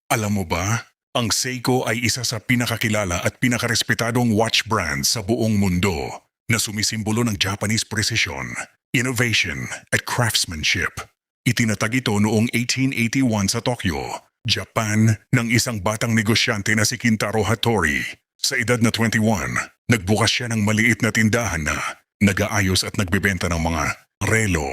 Alam mo ba, ang Seiko ay isa sa pinakakilala at pinakarespetadong watch brand sa buong mundo na sumisimbolo ng Japanese precision, innovation at craftsmanship. Itinatag ito noong 1881 sa Tokyo, Japan ng isang batang negosyante na si Kintaro Hattori. Sa edad na 21, nagbukas siya ng maliit na tindahan na nag-aayos at nagbebenta ng mga relo.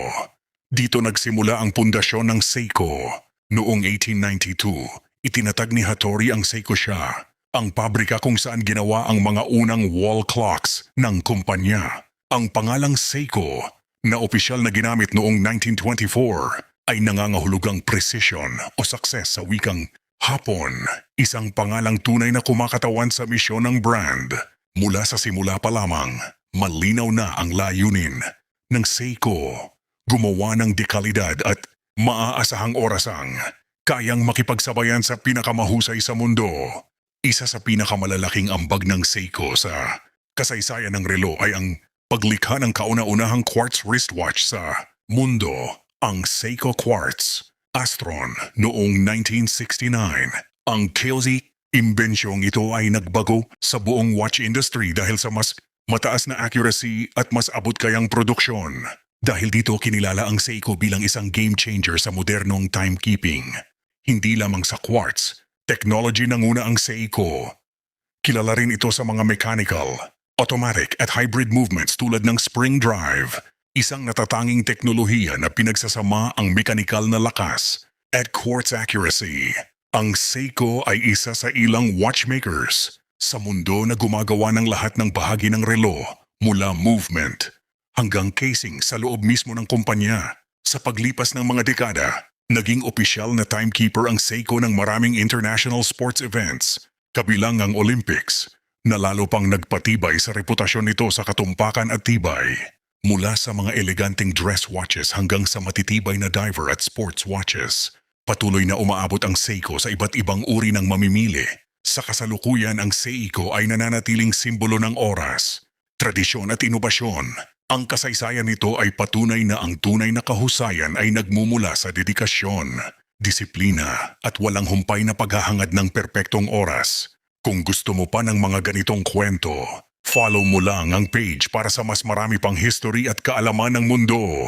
Dito nagsimula ang pundasyon ng Seiko. Noong 1892, itinatag ni Hattori ang Seiko siya, ang pabrika kung saan ginawa ang mga unang wall clocks ng kumpanya. Ang pangalang Seiko, na opisyal na ginamit noong 1924, ay nangangahulugang precision o success sa wikang Hapon, isang pangalang tunay na kumakatawan sa misyon ng brand. Mula sa simula pa lamang, malinaw na ang layunin ng Seiko. Gumawa ng dekalidad at maaasahang orasang kayang makipagsabayan sa pinakamahusay sa mundo. Isa sa pinakamalalaking ambag ng Seiko sa kasaysayan ng relo ay ang paglikha ng kauna-unahang quartz wristwatch sa mundo, ang Seiko Quartz Astron noong 1969. Ang Keozi imbensyong ito ay nagbago sa buong watch industry dahil sa mas mataas na accuracy at mas abot kayang produksyon. Dahil dito kinilala ang Seiko bilang isang game changer sa modernong timekeeping. Hindi lamang sa quartz, technology nanguna ang Seiko. Kilala rin ito sa mga mechanical, automatic at hybrid movements tulad ng spring drive, isang natatanging teknolohiya na pinagsasama ang mekanikal na lakas at quartz accuracy. Ang Seiko ay isa sa ilang watchmakers sa mundo na gumagawa ng lahat ng bahagi ng relo mula movement hanggang casing sa loob mismo ng kumpanya. Sa paglipas ng mga dekada, naging opisyal na timekeeper ang Seiko ng maraming international sports events, kabilang ang Olympics, na lalo pang nagpatibay sa reputasyon nito sa katumpakan at tibay. Mula sa mga eleganteng dress watches hanggang sa matitibay na diver at sports watches, patuloy na umaabot ang Seiko sa iba't ibang uri ng mamimili. Sa kasalukuyan, ang Seiko ay nananatiling simbolo ng oras, tradisyon at inobasyon. Ang kasaysayan nito ay patunay na ang tunay na kahusayan ay nagmumula sa dedikasyon, disiplina at walang humpay na paghahangad ng perpektong oras. Kung gusto mo pa ng mga ganitong kwento, follow mo lang ang page para sa mas marami pang history at kaalaman ng mundo.